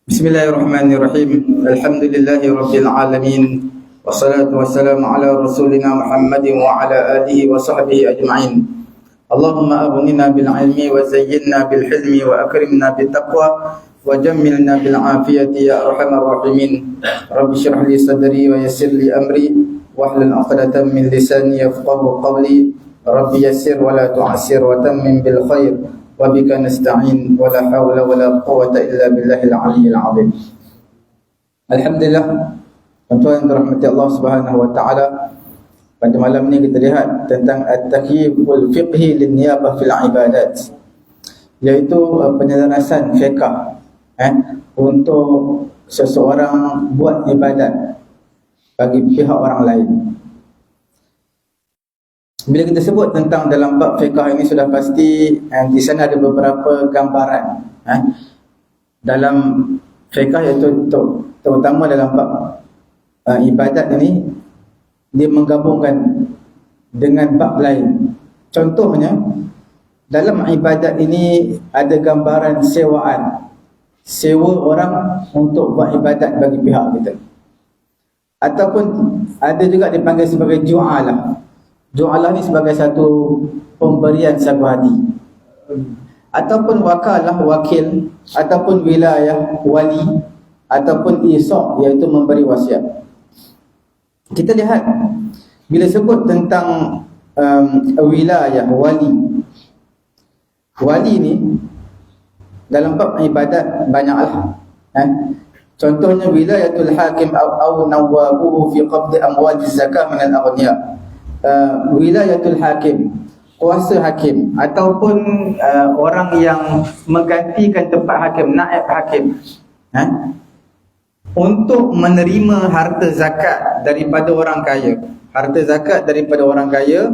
Bismillahirrahmanirrahim. Alhamdulillahi rabbil alamin. Wassalatu wassalamu ala rasulina Muhammadin wa ala alihi wa sahbihi ajma'in. Allahumma aghnina bil ilmi wa zayyinna bil hilmi wa akrimna bit taqwa wa jammilna bil afiyati ya arhamar rahimin. Rabbi shrah li sadri wa yassir li amri wahlul 'uqdatam min lisani yafqahu qawli. Rabbi yassir wa la tu'assir wa tammim bil khair. Wa bika nasta'in wa la hawla wa la quwwata illa billahil aliyyil azim. Alhamdulillah, tuan-tuan dirahmati Allah Subhanahu wa taala. Pada malam ni kita lihat tentang at-takyiful fiqhi lin niyabah fil ibadat, iaitu penyelarasan fiqh untuk seseorang buat ibadat bagi pihak orang lain. Bila kita sebut tentang dalam bab fiqh ini, sudah pasti di sana ada beberapa gambaran dalam fiqh, iaitu terutama dalam bab ibadat ini, dia menggabungkan dengan bab lain. Contohnya, dalam ibadat ini ada gambaran sewaan, sewa orang untuk buat ibadat bagi pihak kita, ataupun ada juga dipanggil sebagai ju'alah. Ju'alah ni sebagai satu pemberian sabu hati, ataupun wakalah, wakil, ataupun wilayah, wali, ataupun isaq, iaitu memberi wasiat. Kita lihat bila sebut tentang wilayah, wali ni dalam bab ibadat banyaklah. Contohnya wilayatul hakim au nawabuhu fi qabdi amwal zakah min al-aghniya. Wilayatul hakim, kuasa hakim, ataupun orang yang menggantikan tempat hakim, naib hakim, untuk menerima harta zakat daripada orang kaya. Harta zakat daripada orang kaya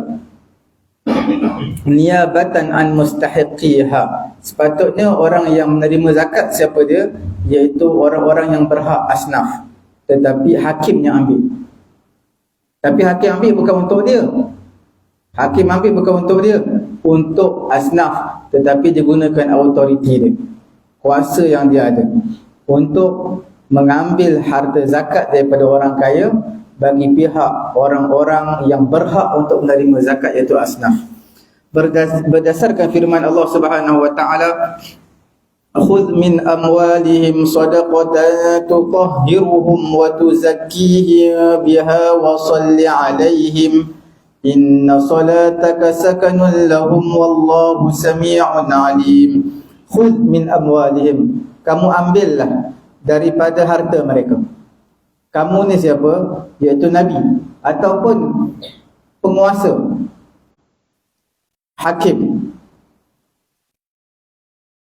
niyabatan an mustahiqiha. Sepatutnya orang yang menerima zakat siapa dia? Iaitu orang-orang yang berhak asnaf, tetapi hakim yang ambil. Tapi hakim ambil bukan untuk dia. Hakim ambil bukan untuk dia, untuk asnaf, tetapi dia gunakan autoriti dia, kuasa yang dia ada, untuk mengambil harta zakat daripada orang kaya bagi pihak orang-orang yang berhak untuk menerima zakat, iaitu asnaf. Berdasarkan firman Allah Subhanahu wa taala, khudh min amwalihim sadaqatan tutahhiruhum wa tuzakkihim biha wa salli alaihim inna salataka sakanun lahum wallahu sami'un alim. Khudh min amwalihim, kamu ambillah daripada harta mereka. Kamu ni siapa? Iaitu Nabi ataupun penguasa, hakim.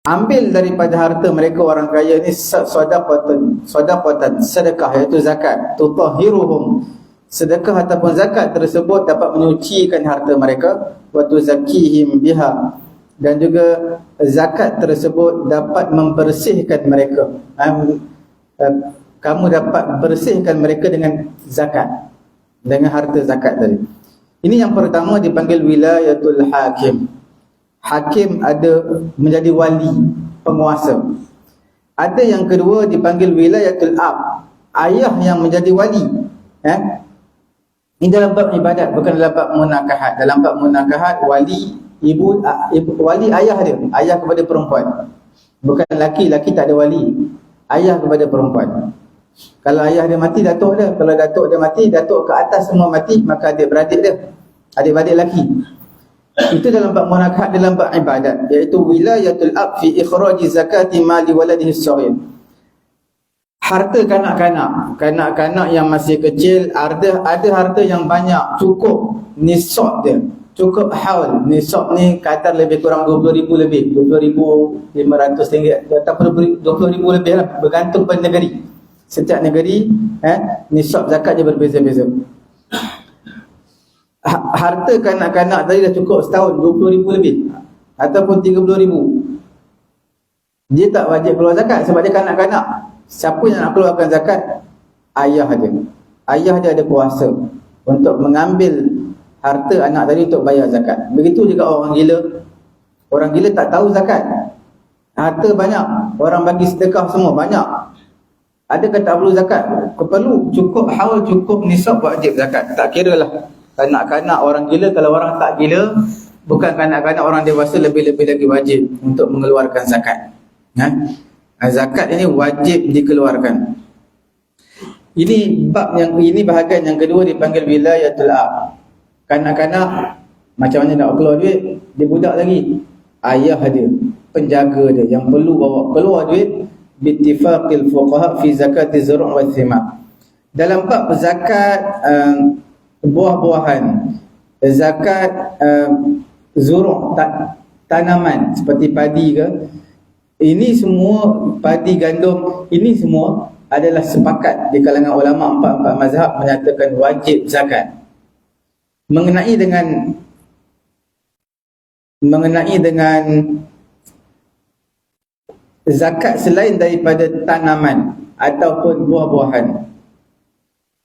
Ambil daripada harta mereka orang kaya ni sadaqatan, sedekah, iaitu zakat. Tutahhiruhum, sedekah ataupun zakat tersebut dapat menyucikan harta mereka. Wa tuzakkihim biha, dan juga zakat tersebut dapat membersihkan mereka. Kamu dapat bersihkan mereka dengan zakat, dengan harta zakat tadi. Ini yang pertama dipanggil wilayatul hakim. Hakim ada menjadi wali, penguasa. Ada yang kedua dipanggil wilayatul ab, ayah yang menjadi wali. Ini dalam bab ibadat, bukan dalam bab munakahat. Dalam bab munakahat, wali ibu, wali ayah dia, ayah kepada perempuan. Bukan laki, laki tak ada wali, ayah kepada perempuan. Kalau ayah dia mati, datuk dia. Kalau datuk dia mati, datuk ke atas semua mati, maka adik-beradik dia, adik-beradik laki. Itu dalam bab munakahat, dalam bab ibadat, iaitu wilayatul ab fi ikhraji zakati mali waladihi as-saghir. Harta kanak-kanak yang masih kecil, ada harta yang banyak, cukup nisab dia, cukup haul. Nisab ni kadar lebih kurang 20,000 lebih, 20,500 ringgit ataupun 20,000 lebih lah, bergantung pada negeri. Setiap negeri nisab zakatnya berbeza-beza. Harta kanak-kanak tadi dah cukup setahun 20,000 lebih ataupun 30,000. Dia tak wajib keluar zakat sebab dia kanak-kanak. Siapa yang nak keluarkan zakat? Ayah dia. Ayah dia ada kuasa untuk mengambil harta anak tadi untuk bayar zakat. Begitu juga orang gila. Orang gila tak tahu zakat. harta banyak, orang bagi sedekah semua banyak, adakah tak perlu zakat? Perlu, cukup haul, cukup nisab, wajib zakat. Tak kira lah kanak-kanak, orang gila. Kalau orang tak gila, bukan kanak-kanak, orang dewasa, lebih-lebih lagi wajib untuk mengeluarkan zakat. Zakat ini wajib dikeluarkan. Ini bahagian yang kedua dipanggil wilayatul ab. Kanak-kanak macam mana nak keluar duit, dia budak lagi, ayah dia, penjaga dia yang perlu bawa keluar duit. Bittifaqil fuqaha fi zakati zuru' wa thimar. Dalam bab zakat buah-buahan, zakat zuru', tanaman seperti padi ke, ini semua, padi, gandum, ini semua adalah sepakat di kalangan ulama empat mazhab menyatakan wajib zakat. Mengenai dengan zakat selain daripada tanaman ataupun buah-buahan,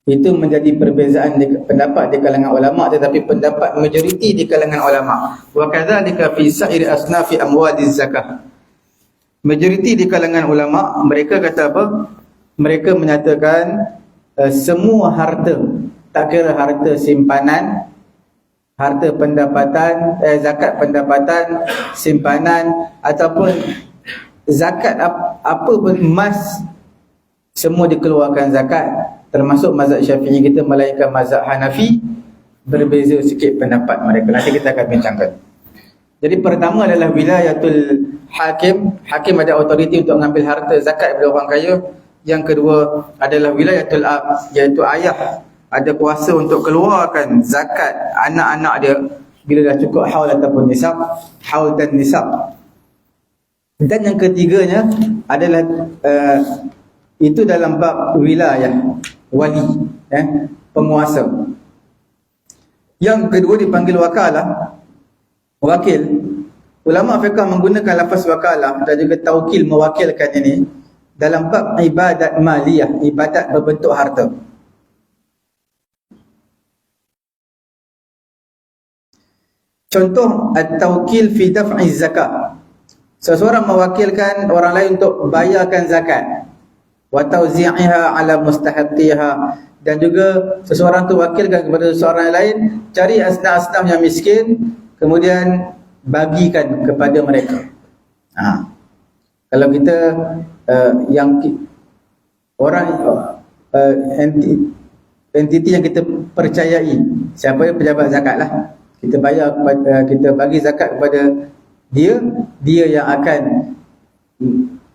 itu menjadi perbezaan pendapat di kalangan ulama, tetapi pendapat majoriti di kalangan ulama, wa kadzalika fi sa'iri asnafi amwaliz zakah. Majoriti di kalangan ulama, mereka kata apa? Mereka menyatakan semua harta, tak kira harta simpanan, harta pendapatan, zakat pendapatan, simpanan, ataupun zakat apa pun, emas, semua dikeluarkan zakat. Termasuk mazhab Syafi'i kita, melainkan mazhab Hanafi, berbeza sikit pendapat mereka. Nanti kita akan bincangkan. Jadi pertama adalah wilayatul hakim. Hakim ada autoriti untuk mengambil harta zakat daripada orang kaya. Yang kedua adalah wilayatul ab, iaitu ayah ada kuasa untuk keluarkan zakat anak-anak dia bila dah cukup haul ataupun nisab, haul dan nisab. Dan yang ketiganya adalah itu dalam bab wilayah, wali, penguasa. Yang kedua dipanggil wakalah, wakil. Ulama fiqh menggunakan lafaz wakalah dan juga taukil, mewakilkan ini dalam bab ibadat maliyah, ibadat berbentuk harta. Contoh at-taukil fi daf'i zakat. Seseorang mewakilkan orang lain untuk bayarkan zakat, wa tawzi'iha 'ala mustahiqiha, dan juga seseorang tu wakilkan kepada seseorang lain, cari asnaf-asnaf yang miskin, kemudian bagikan kepada mereka. Kalau kita entiti yang kita percayai, siapa yang pejabat zakat lah, kita bayar, kita bagi zakat kepada dia yang akan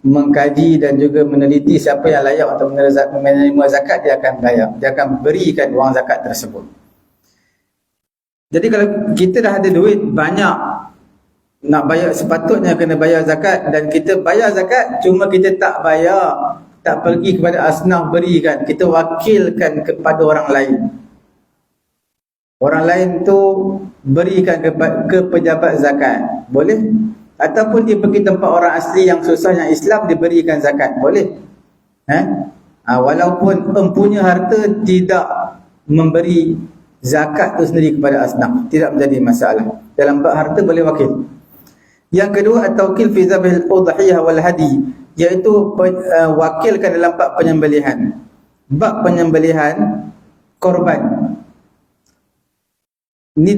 mengkaji dan juga meneliti siapa yang layak untuk menerima zakat. Dia akan bayar, dia akan berikan wang zakat tersebut. Jadi kalau kita dah ada duit banyak, nak bayar, sepatutnya kena bayar zakat, dan kita bayar zakat, cuma kita tak bayar, tak pergi kepada asnaf berikan, kita wakilkan kepada orang lain. Orang lain tu berikan ke pejabat zakat, boleh? Ataupun dia pergi tempat orang asli yang susah, yang Islam, diberikan zakat, boleh? Walaupun empunya harta tidak memberi zakat tu sendiri kepada asnaf, tidak menjadi masalah. Dalam bab harta boleh wakil. Yang kedua, at-taukil fi zabil udhiyah wal hadi, iaitu wakilkan dalam bab penyembelihan. Bab penyembelihan korban. Ni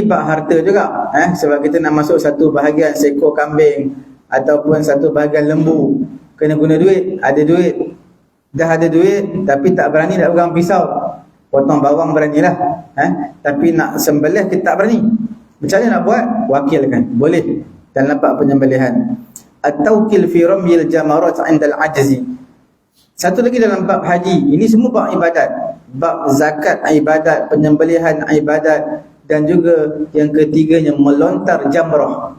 bab harta juga, sebab kita nak masuk satu bahagian seekor kambing ataupun satu bahagian lembu, kena guna duit. Ada duit, dah ada duit, tapi tak berani nak pegang pisau. Potong bawang beranilah, tapi nak sembelih kita tak berani. Macam mana nak buat? Wakilkan, boleh dalam bab penyembelihan. At-taukil fi ramyil jamarat 'inda al-'ajzi. Satu lagi dalam bab haji. Ini semua bab ibadat. Bab zakat ibadat, penyembelihan ibadat, dan juga yang ketiganya melontar jamrah.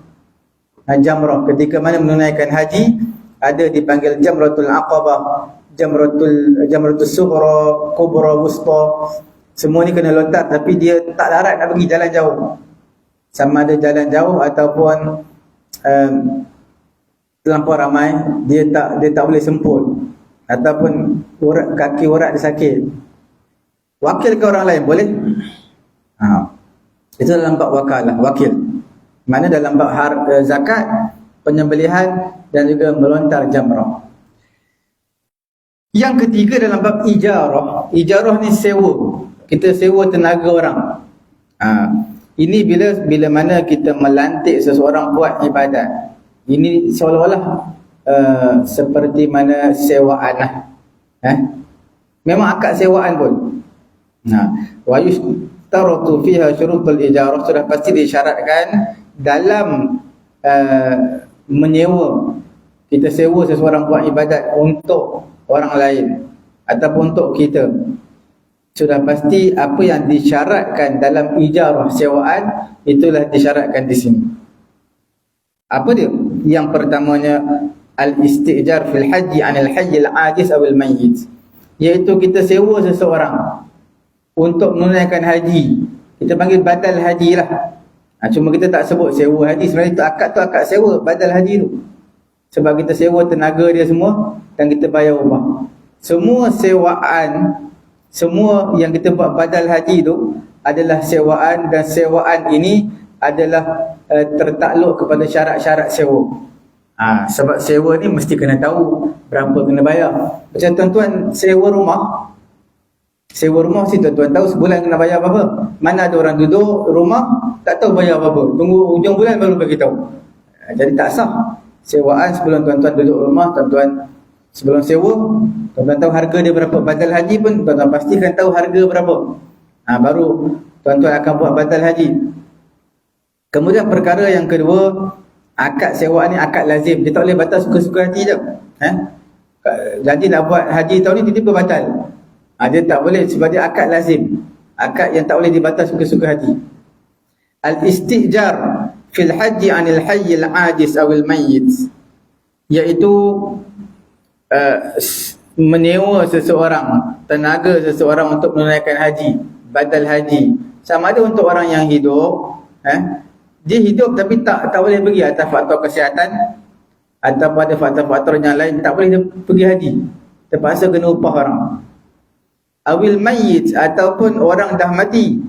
Jamrah ketika mana menunaikan haji, ada dipanggil jamratul aqabah, jamratul sughra, kubra, wusta. Semua ni kena lontar, tapi dia tak larat nak pergi jalan jauh. Sama ada jalan jauh ataupun terlampau ramai, dia tak boleh semput, ataupun kaki urat dia sakit, wakil ke orang lain, boleh? Itu dalam bab wakalah, wakil. Mana dalam bab zakat, penyembelihan, dan juga melontar jamrah. Yang ketiga dalam bab ijarah. Ijarah ni sewa. Kita sewa tenaga orang. Ini bila mana kita melantik seseorang buat ibadat. Ini seolah-olah seperti mana sewaan lah. Memang akad sewaan pun. Wa yushtaratu fiha syurutul ijarah, sudah pasti disyaratkan dalam menyewa. Kita sewa seseorang buat ibadat untuk orang lain ataupun untuk kita, sudah pasti apa yang disyaratkan dalam ijarah sewaan itulah disyaratkan di sini. Apa dia? Yang pertamanya al-istijar fil haji anil hayy al-ajiz awil mayyit, iaitu kita sewa seseorang untuk menunaikan haji. Kita panggil badal haji lah. Cuma kita tak sebut sewa haji. Sebenarnya itu akad sewa, badal haji tu. Sebab kita sewa tenaga dia semua dan kita bayar upah. Semua sewaan, semua yang kita buat badal haji tu adalah sewaan, dan sewaan ini adalah tertakluk kepada syarat-syarat sewa. Sebab sewa ni mesti kena tahu berapa kena bayar. Macam tuan-tuan sewa rumah. Sewa rumah mesti tuan-tuan tahu sebulan kena bayar berapa. Mana ada orang duduk rumah tak tahu bayar berapa. Tunggu hujung bulan baru bagi tahu. Jadi tak sah. Sewaan sebelum tuan-tuan duduk rumah, tuan-tuan sebelum sewa, tuan-tuan tahu harga dia berapa. Badal haji pun tuan-tuan pastikan tahu harga berapa. Baru tuan-tuan akan buat badal haji. Kemudian perkara yang kedua, akad sewaan ni akad lazim. Dia tak boleh batal suka-suka hati je. Jadi nak buat haji tahun ni tiba-tiba batal. Dia tak boleh sebab dia akad lazim. Akad yang tak boleh dibatal suka-suka hati. Al-istijar fil haji anil hayy al-ajiz awil mayyit, iaitu menyewa seseorang, tenaga seseorang untuk menunaikan haji, badal haji. Sama ada untuk orang yang hidup, dia hidup tapi tak boleh pergi atas faktor kesihatan, atau pada faktor-faktor yang lain tak boleh dia pergi haji, terpaksa kena upah orang. Awil mayyit, ataupun orang dah mati,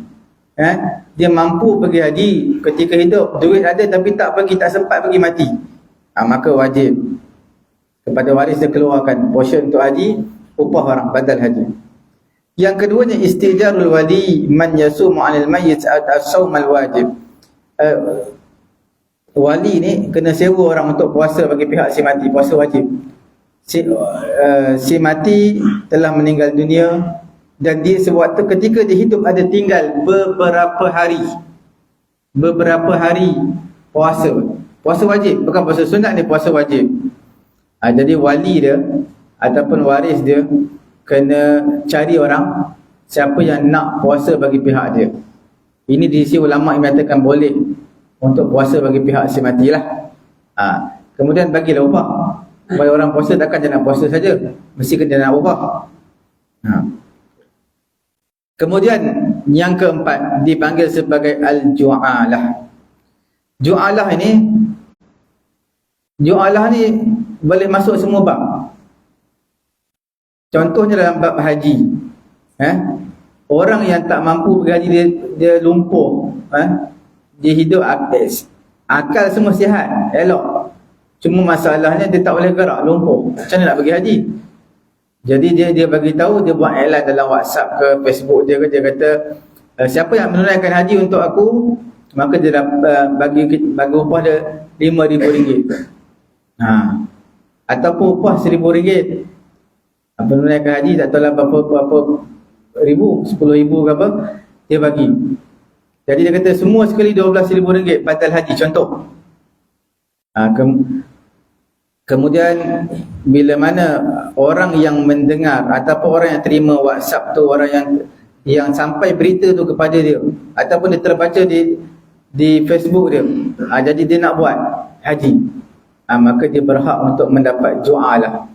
dia mampu pergi haji ketika hidup, duit ada tapi tak pergi, tak sempat pergi, mati, maka wajib kepada waris dia keluarkan portion untuk haji, upah orang, badal haji. Yang keduanya istijarul wali man yasumu 'anil mayyit as-sawm al-wajib. Wali ni kena sewa orang untuk puasa bagi pihak si mati, puasa wajib. Si mati telah meninggal dunia dan dia sewaktu ketika dia hidup ada tinggal beberapa hari puasa wajib, bukan puasa sunat ni, puasa wajib. Jadi wali dia ataupun waris dia kena cari orang siapa yang nak puasa bagi pihak dia. Ini di sisi ulama yang mengatakan boleh untuk puasa bagi pihak si matilah. Kemudian bagilah upah. Supaya orang puasa takkan dia nak puasa saja, mesti kena nak upah. Kemudian yang keempat dipanggil sebagai al-ju'alah. Ju'alah ni boleh masuk semua bab. Contohnya dalam bab haji. Orang yang tak mampu pergi haji, dia lumpuh, dia hidup akal semua sihat, elok. Cuma masalahnya dia tak boleh gerak, lumpuh. Macam mana nak pergi haji? Jadi dia bagi tahu, dia buat iklan dalam WhatsApp ke Facebook dia kata siapa yang menunaikan haji untuk aku, maka dia bagi upah dia RM5,000. Ataupun upah RM1,000. Menunaikan haji tak tahu lah berapa ribu, 10,000 ke apa, dia bagi. Jadi dia kata semua sekali RM12,000 badal haji, contoh. Kemudian bila mana orang yang mendengar ataupun orang yang terima WhatsApp tu, orang yang sampai berita tu kepada dia ataupun dia terbaca di Facebook dia, jadi dia nak buat haji, maka dia berhak untuk mendapat ju'alah,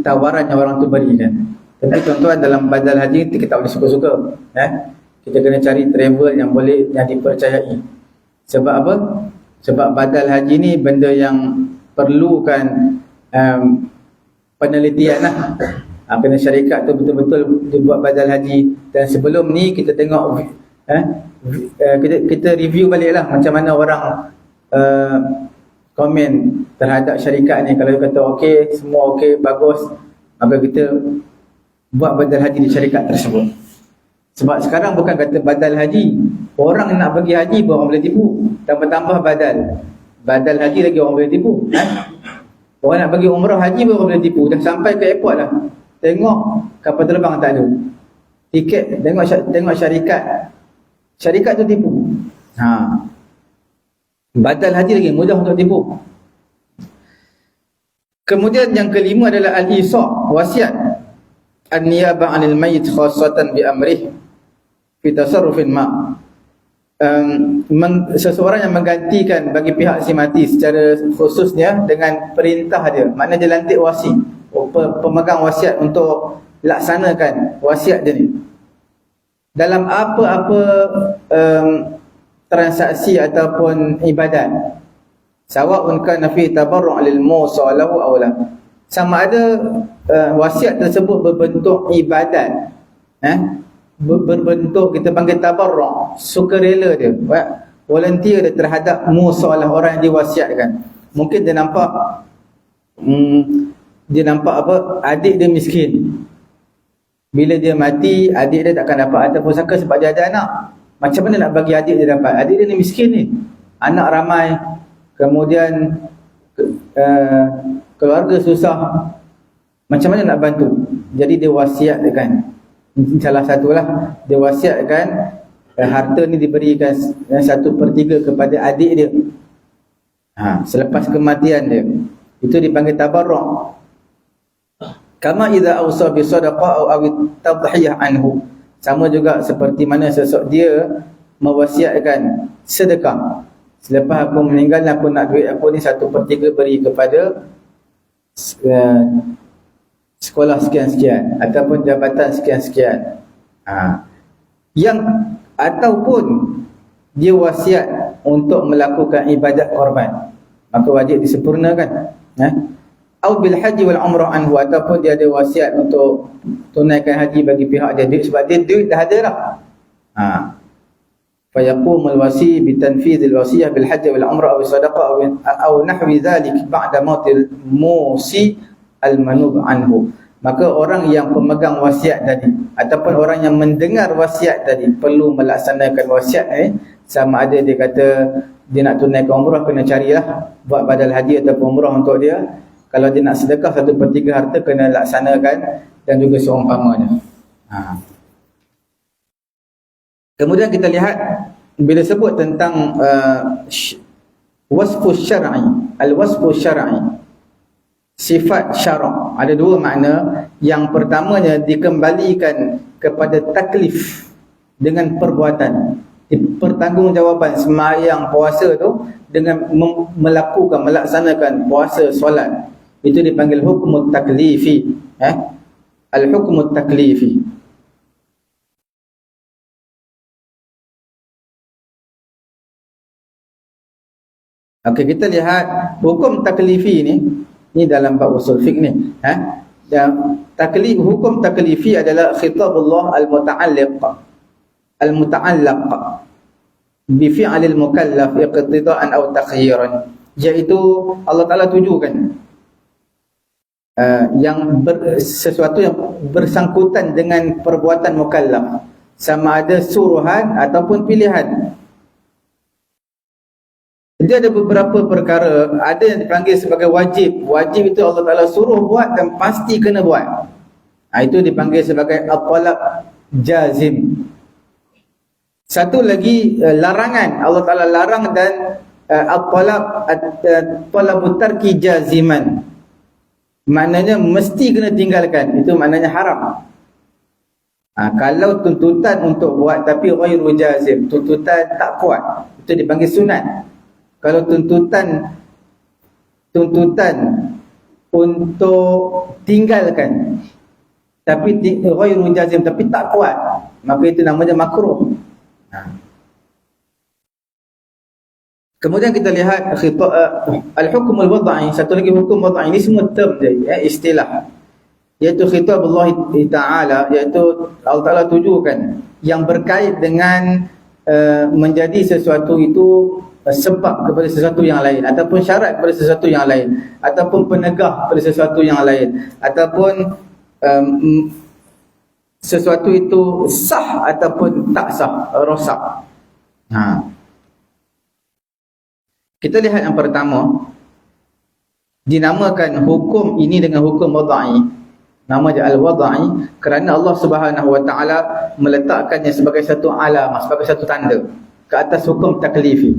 tawaran yang orang tu berikan. Tapi tuan-tuan, dalam badal haji kita tak boleh suka-suka, kita kena cari travel yang boleh, yang dipercayai. Sebab apa? Sebab badal haji ni benda yang perlukan penelitian lah. Kena syarikat tu betul-betul dia buat badal haji. Dan sebelum ni kita tengok kita review balik lah macam mana orang komen terhadap syarikat ni. Kalau kata okey, semua okey, bagus, maka kita buat badal haji di syarikat tersebut. Sebab sekarang bukan kata badal haji, orang nak pergi haji pun orang boleh tipu, tambah-tambah badal haji lagi orang boleh tipu. Orang nak pergi umrah haji pun orang boleh tipu. Dah sampai ke airport dah, tengok kapal terbang tak ada tiket, tengok syarikat tu tipu. Badal haji lagi mudah untuk tipu. Kemudian yang kelima adalah al-isa', wasiat, an-niyabah 'anil mayyit khassatan bi amrih fi tasarrufin ma. Seseorang yang menggantikan bagi pihak si mati secara khususnya dengan perintah dia. Maknanya dia lantik wasi, pemegang wasiat untuk laksanakan wasiat dia ni dalam apa-apa transaksi ataupun ibadat. Sawa'un kana fi tabarru' lil musalahu aw la. Sama ada wasiat tersebut berbentuk ibadat, berbentuk kita panggil tabarru', sukarela dia, volunteer dia terhadap musalah, orang yang diwasiatkan. Mungkin dia nampak apa, adik dia miskin, bila dia mati adik dia takkan dapat harta pusaka sebab dia ada anak. Macam mana nak bagi adik dia dapat? Adik dia ni miskin ni, anak ramai, kemudian keluarga susah, macam mana nak bantu? Jadi dia wasiatkan, salah satulah dia wasiatkan harta ni diberikan 1/3 kepada adik dia selepas kematian dia. Itu dipanggil tabarruk. Kama idza awsa bi sadaqah aw tadhiyah anhu. Sama juga seperti mana sesok dia mewasiatkan sedekah. Selepas aku meninggal, aku nak duit aku ni 1/3 beri kepada sekolah sekian-sekian ataupun jabatan sekian-sekian. Yang ataupun dia wasiat untuk melakukan ibadat korban, maka wajib disempurnakan. Au bil haji wal umrah anhu, ataupun dia ada wasiat untuk tunaikan haji bagi pihak dia, duit, sebab dia duit dah ada dah. Fa yaqumul wasi bi tanfidhil wasiyah bil haji wal umrah aw sadaqah aw nahwi dhalik ba'da mautil musi al manub anhu. Maka orang yang pemegang wasiat tadi ataupun orang yang mendengar wasiat tadi perlu melaksanakan wasiat ni. Sama ada dia kata dia nak tunaikan umrah, kena carilah buat badal haji ataupun umrah untuk dia. Kalau dia nak sedekah 1/3 harta, kena laksanakan, dan juga seumpamanya. Kemudian kita lihat bila sebut tentang wasfus syar'i, al-wasfus syar'i, sifat syarak, ada dua makna. Yang pertamanya dikembalikan kepada taklif dengan perbuatan, pertanggungjawaban sembahyang puasa tu dengan melaksanakan puasa, solat. Itu dipanggil hukmut taklifi. Al-hukmut taklifi. Okey, kita lihat hukum taklifi ni dalam bab usul fiqh ni. Hukum taklifi adalah khitabullah al-muta'alliq bi fi'lil mukallaf iqtida'an aw takhyiran, iaitu Allah Taala tujukan sesuatu yang bersangkutan dengan perbuatan mukallaf, sama ada suruhan ataupun pilihan. Dia ada beberapa perkara, ada yang dipanggil sebagai wajib. Wajib itu Allah Taala suruh buat dan pasti kena buat. Itu dipanggil sebagai at-talab jazim. Satu lagi larangan, Allah Taala larang, dan at-talabut tarki jaziman, maknanya mesti kena tinggalkan. Itu maknanya haram. Kalau tuntutan untuk buat tapi ghairu jazim, tuntutan tak kuat, itu dipanggil sunat. Kalau tuntutan untuk tinggalkan tapi ghairu jazim, tapi tak kuat, maka itu namanya makruh. Kemudian kita lihat al-hukm al-wad'i, satu lagi hukum wad'i. Ini semua term dia, istilah, iaitu khitab Allah Ta'ala, iaitu Allah Ta'ala tujukan yang berkait dengan menjadi sesuatu itu sebab kepada sesuatu yang lain, ataupun syarat kepada sesuatu yang lain, ataupun penegah kepada sesuatu yang lain, ataupun sesuatu itu sah ataupun tak sah, rosak. Kita lihat yang pertama, dinamakan hukum ini dengan hukum wadai. Nama dia al-wadai kerana Allah Subhanahu Wa Taala meletakkannya sebagai satu alamah, sebagai satu tanda ke atas hukum taklifi.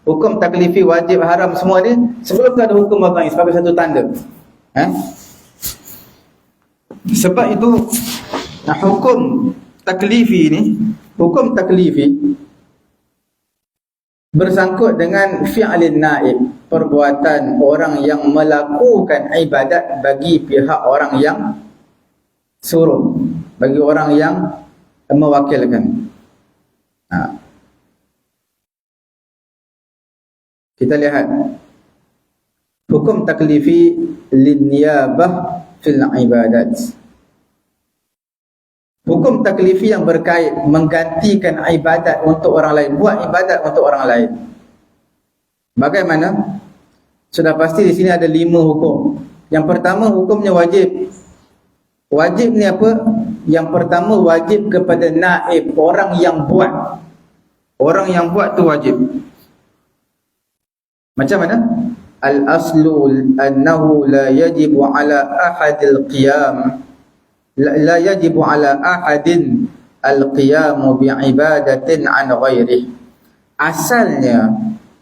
Hukum taklifi, wajib, haram, semua ni sebelum tu ada hukum wadai sebagai satu tanda. Sebab itu hukum taklifi ni, hukum taklifi bersangkut dengan fi'lin naib, perbuatan orang yang melakukan ibadat bagi pihak orang yang suruh, bagi orang yang mewakilkan. Kita lihat hukum taklifi linniyabah fil ibadat. Hukum taklifi yang berkait menggantikan ibadat untuk orang lain, buat ibadat untuk orang lain. Bagaimana? Sudah pasti di sini ada 5 hukum. Yang pertama, hukumnya wajib. Wajib ni apa? Yang pertama, wajib kepada naib, orang yang buat. Orang yang buat tu wajib. Macam mana? Al-aslu annahu la yajibu ala ahadil qiyam. La yajibu ala ahadin al-qiyamu bi'ibadatin an ghairih. Asalnya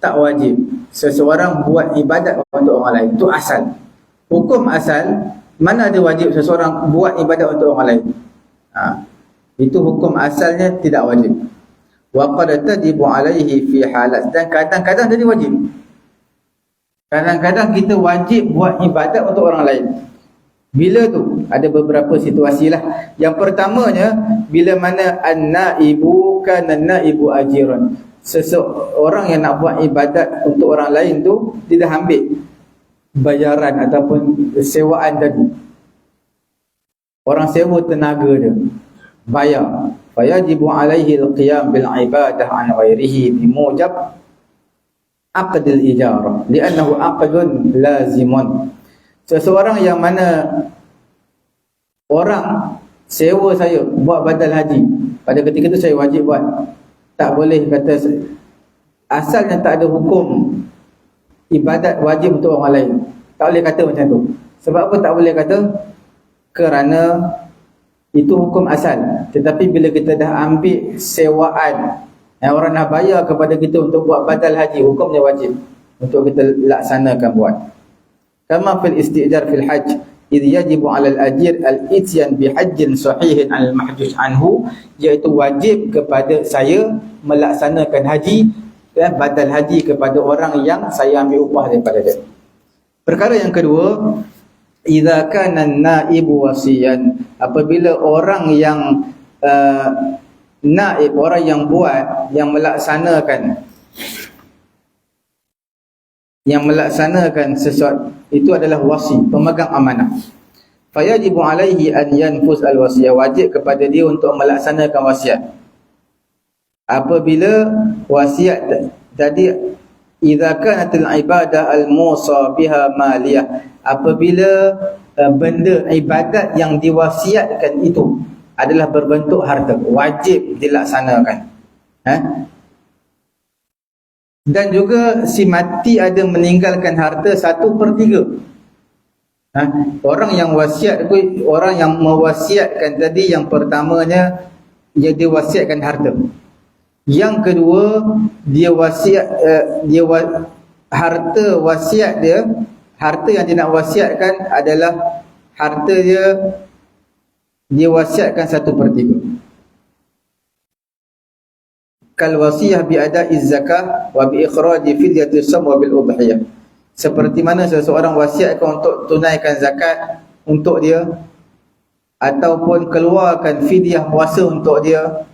tak wajib seseorang buat ibadat untuk orang lain. Itu asal. Hukum asal, mana ada wajib seseorang buat ibadat untuk orang lain. Itu hukum asalnya tidak wajib. Wa qad tajibu alaihi fi halat. Dan kadang-kadang jadi wajib. Kadang-kadang kita wajib buat ibadat untuk orang lain. Bila tu? Ada beberapa situasi lah. Yang pertamanya, bila mana an-naibu kana an-naibu ajiran. Seseorang yang nak buat ibadat untuk orang lain tu, dia dah ambil bayaran ataupun sewaan tadi. Orang sewa tenaga dia, bayar. Fayajibu alaihi al-qiyam bil ibadah an ghairihi bimujab aqdil ijarah li'annahu aqdun lazimun. Seseorang yang mana orang sewa saya buat badal haji, pada ketika itu saya wajib buat. Tak boleh kata, asalnya tak ada hukum ibadat wajib untuk orang lain. Tak boleh kata macam tu. Sebab apa tak boleh kata? Kerana itu hukum asal. Tetapi bila kita dah ambil sewaan, orang nak bayar kepada kita untuk buat badal haji, hukumnya wajib untuk kita laksanakan buat. Kama fil istijar fil hajj, idh yajibu 'ala al-ajir al-ityan bi hajjin sahihin 'ala al-mahjuj anhu, iaitu wajib kepada saya melaksanakan haji, badal haji kepada orang yang saya ambil upah daripada dia. Perkara yang kedua, idza kana an-naibu wasiyan, apabila orang yang naib, orang yang buat, yang melaksanakan sesuatu, itu adalah wasi, pemegang amanah. Fayajibu alaihi an yanfuz al-wasiyah, wajib kepada dia untuk melaksanakan wasiat. Apabila wasiat tadi, idza kanatil ibadah al-musa biha maliyah, apabila benda ibadat yang diwasiatkan itu adalah berbentuk harta, wajib dilaksanakan. Dan juga si mati ada meninggalkan harta 1/3. Orang yang wasiat, orang yang mewasiatkan tadi, yang pertamanya dia diwasiatkan harta. Yang kedua, dia wasiat, harta wasiat dia, harta yang dia nak wasiatkan adalah harta dia wasiatkan 1/3. Kal wasiyah bi ada'iz zakah wa bi ikhraji fidyati sham wa bil udhiyah. Seperti mana seseorang wasiatkan untuk tunaikan zakat untuk dia, ataupun keluarkan fidyah puasa untuk dia,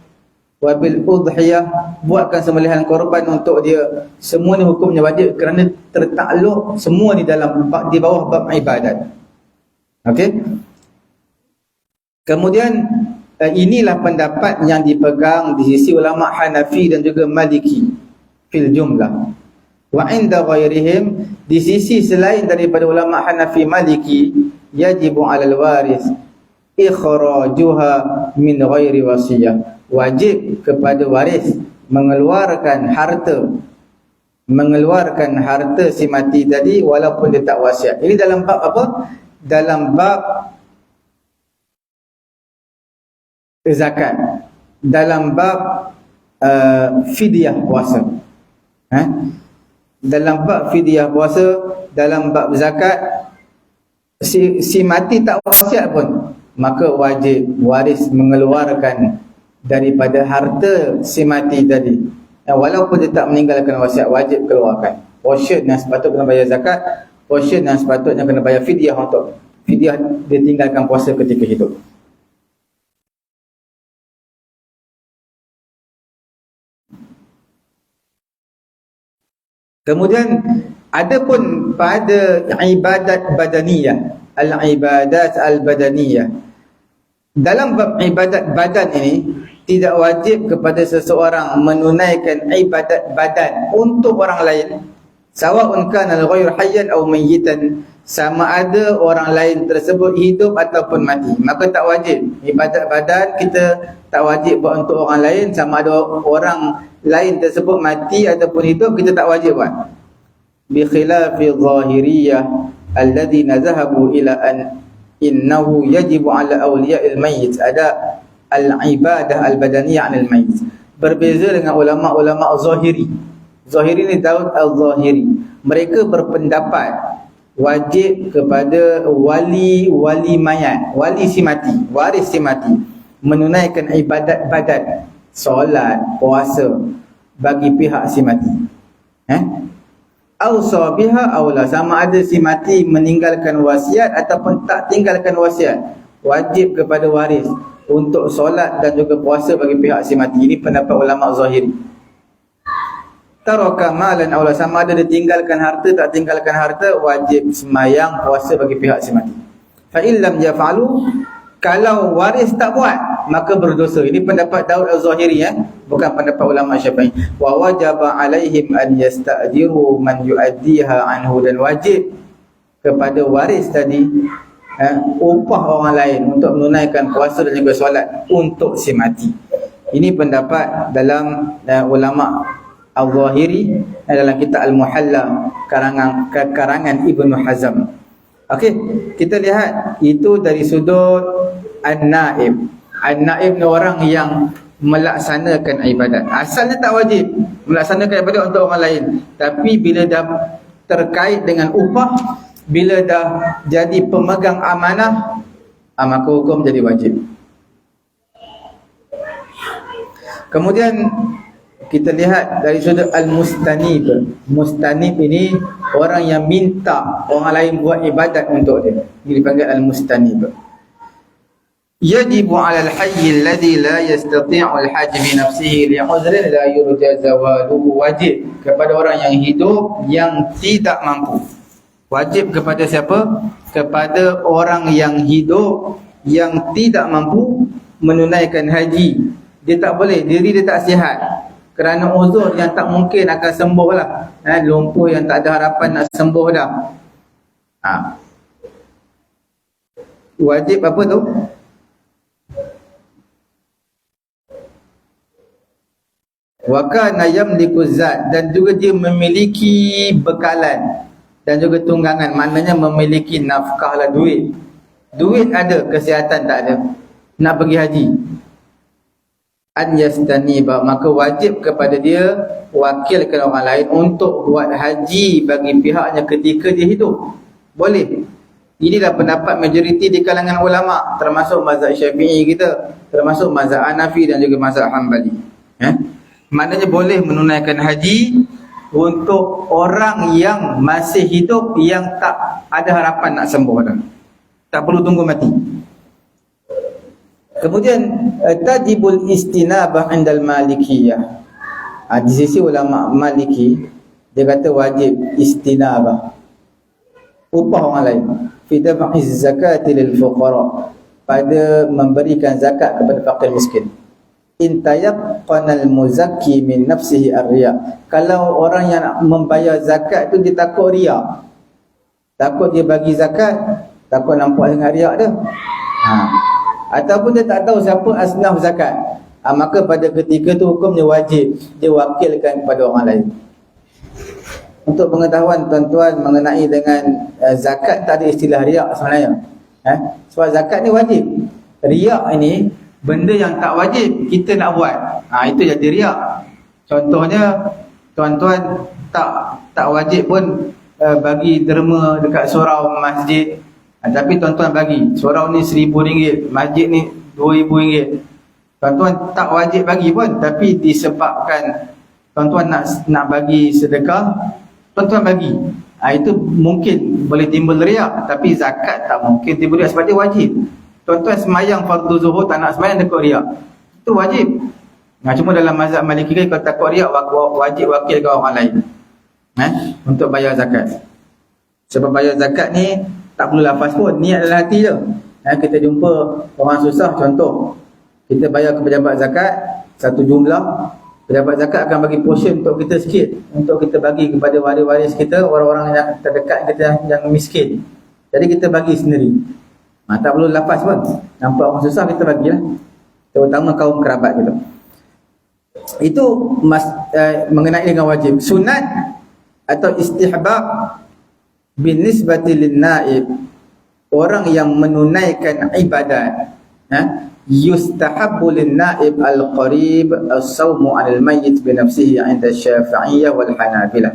wa bil udhiyah, buatkan sembelihan korban untuk dia. Semua ni hukumnya wajib kerana tertakluk semua di bawah bab ibadat. Okey? Kemudian inilah pendapat yang dipegang di sisi ulama Hanafi dan juga Maliki fil jumlah. Wa inda ghairihim, di sisi selain daripada ulama Hanafi Maliki, yajibu 'alal waris ikhrajuha min ghairi wasiyah. Wajib kepada waris mengeluarkan harta si mati tadi walaupun dia tak wasiat. Ini dalam bab apa? Dalam bab zakat, dalam bab fidyah puasa. Dalam bab fidyah puasa, dalam bab zakat, si mati tak wasiat pun, maka wajib waris mengeluarkan daripada harta si mati tadi. Walaupun dia tak meninggalkan wasiat, wajib keluarkan. Portion yang sepatutnya kena bayar zakat, portion yang sepatutnya kena bayar fidyah, untuk fidyah dia tinggalkan puasa ketika hidup. Kemudian adapun pada ibadat badaniyah, al-ibadat al-badaniyah, dalam bab ibadat badan ini tidak wajib kepada seseorang menunaikan ibadat badan untuk orang lain, sawa'un kana al-ghayr hayyan aw mayyitan, sama ada orang lain tersebut hidup ataupun mati. Maka tak wajib ibadat badan, kita tak wajib buat untuk orang lain, sama ada orang lain tersebut mati ataupun hidup, kita tak wajib buat. Bi khilafi zahiriyah alladhina zahabu ila an innahu yajibu ala awliya'il mayyit ada al-ibadah al-badaniyah 'anil mayyit. Berbeza dengan ulama-ulama Zahiri. Zahiri ni Daud al-Zahiri. Mereka berpendapat wajib kepada wali mayat, wali si mati, waris si mati, menunaikan ibadat badan, solat, puasa bagi pihak si mati. Ausa biha aula, sama ada si mati meninggalkan wasiat ataupun tak tinggalkan wasiat, wajib kepada waris untuk solat dan juga puasa bagi pihak si mati. Ini pendapat ulama Zahiri. Taraka malan aula, sama ada dia tinggalkan harta tak tinggalkan harta, wajib semayang puasa bagi pihak si mati. Fa illam yaf'alu, kalau waris tak buat maka berdosa. Ini pendapat Daud al-Zahiri, bukan pendapat ulama Syafi'i. Wa wajaba alaihim an yasta'jiru man yu'addiha anhu, dan wajib kepada waris tadi upah orang lain untuk menunaikan puasa dan juga solat untuk si mati. Ini pendapat dalam ulama al-Zahiri dalam kitab Al-Muhalla karangan Ibnu Hazm. Okey, kita lihat itu dari sudut an-naib. An-naib ni orang yang melaksanakan ibadat. Asalnya tak wajib melaksanakan ibadat untuk orang lain, tapi bila dah terkait dengan upah, bila dah jadi pemegang amanah, maka hukum jadi wajib. Kemudian kita lihat dari sudut al-mustanib. Mustanib ini orang yang minta orang lain buat ibadat untuk dia. Ini dipanggil al-mustanib. Yajibu 'ala al-hayy alladhi la yastati'u al-hajj bi nafsihi li'udhrin la yurja zawaluhu, wajib kepada orang yang hidup yang tidak mampu. Wajib kepada siapa? Kepada orang yang hidup yang tidak mampu menunaikan haji. Dia tak boleh, diri dia tak sihat kerana uzur yang tak mungkin akan sembuh lah. Lumpuh yang tak ada harapan nak sembuh dah. Wajib apa tu? Wa kana yamliku zat, dan juga dia memiliki bekalan dan juga tunggangan, maknanya memiliki nafkah lah, duit ada, kesihatan tak ada, nak pergi haji. An yastaniba, maka wajib kepada dia wakilkan orang lain untuk buat haji bagi pihaknya ketika dia hidup. Boleh. Inilah pendapat majoriti di kalangan ulama, termasuk mazhab Syafi'i kita, termasuk mazhab Hanafi dan juga mazhab Hanbali. Maknanya boleh menunaikan haji untuk orang yang masih hidup, yang tak ada harapan nak sembuh dah. Tak perlu tunggu mati. Kemudian tajibul istinabah indal malikiyah. Di sisi ulama Maliki, dia kata wajib istinabah, upah orang lain, fi daf'iz zakati lil fuqara, pada memberikan zakat kepada fakir miskin. intayaqqanal muzakki min nafsihi ar-riya. Kalau orang yang nak membayar zakat tu dia takut riak. Takut dia bagi zakat, takut nampak dengan riak dia. Ataupun dia tak tahu siapa asnaf zakat. Maka pada ketika tu hukumnya wajib dia wakilkan kepada orang lain. Untuk pengetahuan tuan-tuan mengenai dengan zakat, tak ada istilah riak sebenarnya. Sebab zakat ni wajib. Riak ini benda yang tak wajib kita nak buat. Itu jadi riak. Contohnya tuan-tuan tak wajib pun bagi derma dekat surau masjid. Tapi tuan-tuan bagi. Surau ni RM1,000, masjid ni RM2,000. Tuan-tuan tak wajib bagi pun, tapi disebabkan tuan-tuan nak bagi sedekah, tuan-tuan bagi. Itu mungkin boleh timbul riak, tapi zakat tak mungkin timbul riak sebab dia wajib. Tuan-tuan semayang fardu zuhur tak nak semayang takut riak, itu wajib. Cuma dalam mazhab Maliki kalau takut riak wajib wakilkan orang lain untuk bayar zakat. Sebab bayar zakat ni tak perlu lafaz pun, niat dalam hati je. Kita jumpa orang susah, contoh kita bayar ke pejabat zakat satu jumlah, pejabat zakat akan bagi portion untuk kita sikit, untuk kita bagi kepada waris-waris kita, orang-orang yang terdekat kita yang miskin. Jadi kita bagi sendiri. Tak perlu lafaz pun. Nampak orang susah kita bagilah, terutama kaum kerabat kita. Itu mengenai dengan wajib. Sunat atau istihbab binisbati lin-naib, orang yang menunaikan ibadat, yustahabbu lin-naib al-qarib as-sawmu 'anil mayyit bi nafsihi 'inda Syafi'iyyah wal Hanabilah.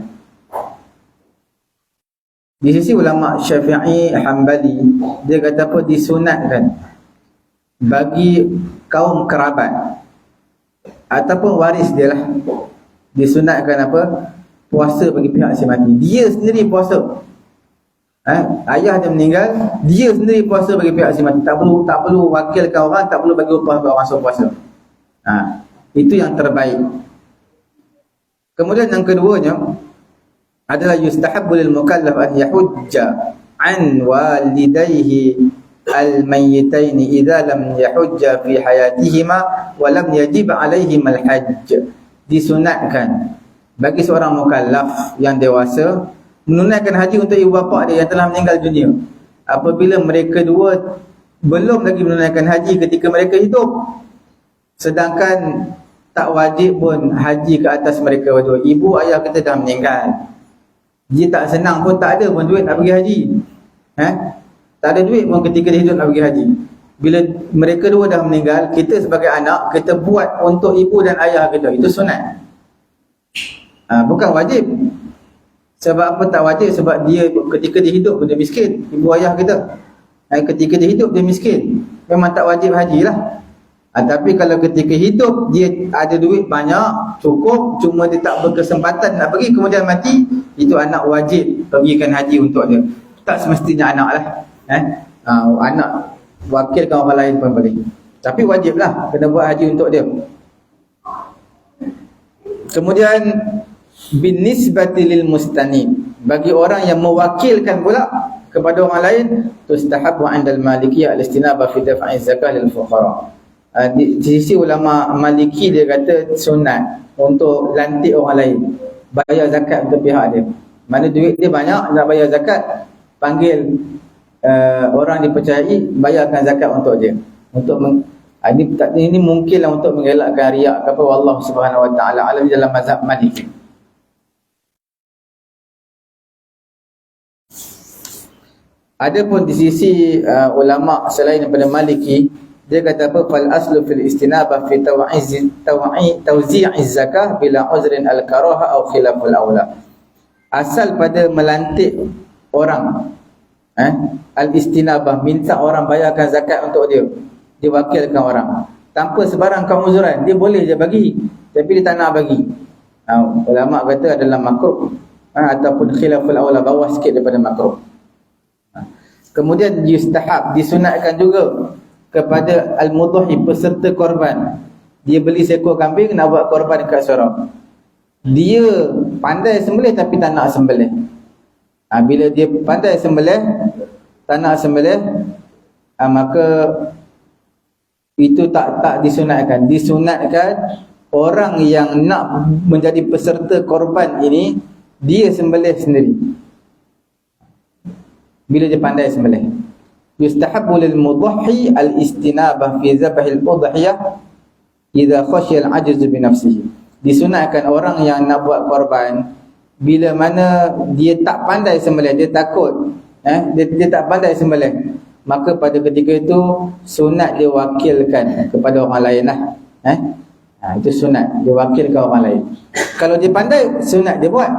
Di sisi ulama Syafi'i Hanbali, dia kata apa, disunatkan bagi kaum kerabat ataupun waris dia lah, disunatkan apa, puasa bagi pihak si mati. Dia sendiri puasa. Ayah dia meninggal, dia sendiri puasa bagi pihak si mati. Tak perlu wakilkan orang, tak perlu bagi upah kepada orang suruh puasa. Itu yang terbaik. Kemudian yang keduanya adalah yustahabbu lil mukallaf an yahujja an walidayhi al-mayyitaini idza lam yahujja fi hayatihima wa lam yajib alaihim al-hajj. Disunatkan bagi seorang mukallaf yang dewasa menunaikan haji untuk ibu bapa dia yang telah meninggal dunia apabila mereka dua belum lagi menunaikan haji ketika mereka hidup, sedangkan tak wajib pun haji ke atas mereka berdua. Ibu ayah kita dah meninggal, dia tak senang pun, tak ada pun duit nak pergi haji, tak ada duit pun ketika dia hidup nak pergi haji. Bila mereka dua dah meninggal, kita sebagai anak, kita buat untuk ibu dan ayah kita, itu sunat. Bukan wajib. Sebab apa tak wajib? Sebab dia ketika dia hidup dia miskin, ibu ayah kita. Ketika dia hidup dia miskin, memang tak wajib haji lah. Tapi kalau ketika hidup dia ada duit banyak, cukup, cuma dia tak berkesempatan nak pergi, kemudian mati, itu anak wajib pergikan haji untuk dia. Tak semestinya anak lah. Anak wakilkan orang lain pun boleh, tapi wajib lah kena buat haji untuk dia. Kemudian binisbati lil mustanib, bagi orang yang mewakilkan pula kepada orang lain, tustahabbu 'indal malikiyah al-istinaba fi daf'i zakah lil fuqara. Di sisi ulama Maliki dia kata sunat untuk lantik orang lain bayar zakat untuk pihak dia. Mana duit dia banyak nak bayar zakat, panggil orang dipercayai bayarkan zakat untuk dia. Untuk ini mungkinlah untuk mengelakkan riak kepada Allah Subhanahu wa taala alam dalam mazhab Maliki. Adapun di sisi ulama selain daripada Maliki, dia kata apa, fal aslu fil istinabah fi tawzi'iz zakah bila uzrin al karaha atau khilaful aula. Asal pada melantik orang, al istinabah, minta orang bayarkan zakat untuk dia, diwakilkan orang tanpa sebarang keuzuran, dia boleh je bagi, tapi dia tak nak bagi. Ulama kata adalah makruh, ataupun khilaful aula, bawah sikit daripada makruh. Kemudian yustahab, disunatkan juga kepada al-mudhi, peserta korban. Dia beli seekor kambing nak buat korban dekat surau. Dia pandai sembelih tapi tak nak sembelih. Bila dia pandai sembelih tak nak sembelih, maka Itu tak disunatkan. Disunatkan orang yang nak menjadi peserta korban ini, dia sembelih sendiri bila dia pandai sembelih. Yustahabbu lil mudahhi al istinabah fi zabhil udhiyah idza khashiya al ajz bi nafsihi. Disunatkan orang yang nak buat korban bila mana dia tak pandai sembelih, dia takut dia tak pandai sembelih, maka pada ketika itu sunat dia wakilkan kepada orang lain lah. Itu sunat, dia wakilkan orang lain. Kalau dia pandai, sunat dia buat.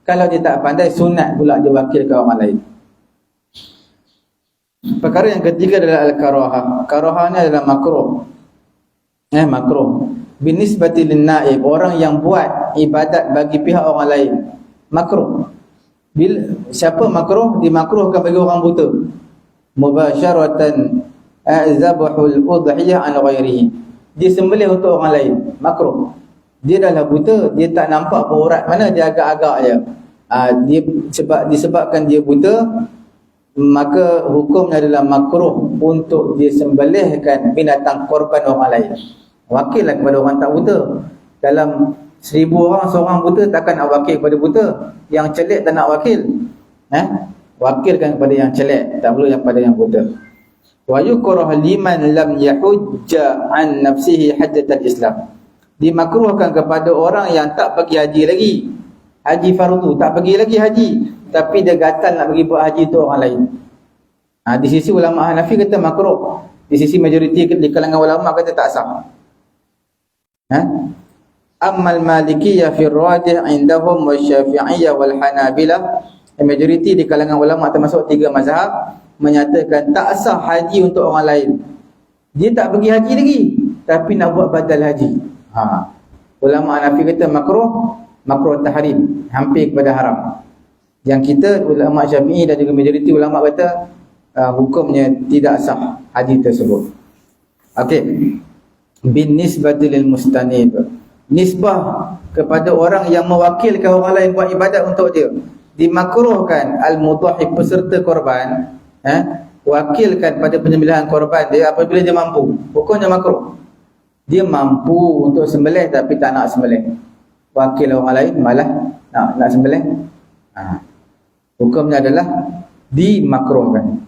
Kalau dia tak pandai, sunat pula dia wakilkan orang lain. Perkara yang ketiga adalah al-karahah. Karahah ni adalah makruh. Makruh. Binisbati lin-naib, orang yang buat ibadat bagi pihak orang lain, makruh. Bila siapa makruh? Dimakruhkan bagi orang buta. Mubasyaratan zabhul udhiyah an ghairihi. Dia sembelih untuk orang lain, makruh. Dia dah buta, dia tak nampak pun urat mana, dia agak-agak je. Disebabkan dia buta, maka hukumnya adalah makruh untuk disembelihkan binatang korban orang lain. Wakillah kepada orang tak buta. Dalam 1000 orang, seorang buta takkan nak wakil kepada buta. Yang celik tak nak wakil. Wakilkan kepada yang celik, tak perlu yang pada yang buta. Wa yukrah liman lam yahujja an nafsihi hajjatal Islam. Dimakruhkan kepada orang yang tak pergi haji lagi. Haji fardu, tak pergi lagi haji, tapi dia gatal nak pergi buat haji tu orang lain. Di sisi ulama Hanafi kata makruh. Di sisi majoriti di kalangan ulama kata tak sah. Ammal Malikiyah fi rajih indahum wa Syafi'iyah wal Hanabilah. Majoriti di kalangan ulama termasuk 3 mazhab menyatakan tak sah haji untuk orang lain. Dia tak pergi haji lagi, tapi nak buat badal haji. Ulama Hanafi kata makruh tahrim, hampir kepada haram. Yang kita ulama Syafi'i dan juga majoriti ulama kata hukumnya tidak sah haji tersebut. Okey. Bin nisbati lil mustanib. Nisbah kepada orang yang mewakilkan orang lain buat ibadat untuk dia. Dimakruhkan al-mudahhi, peserta korban, wakilkan pada penyembelihan korban dia apabila dia mampu. Hukumnya makruh. Dia mampu untuk sembelih tapi tak nak sembelih, wakil orang lain malah nak sembelih. Hukumnya adalah dimakruhkan.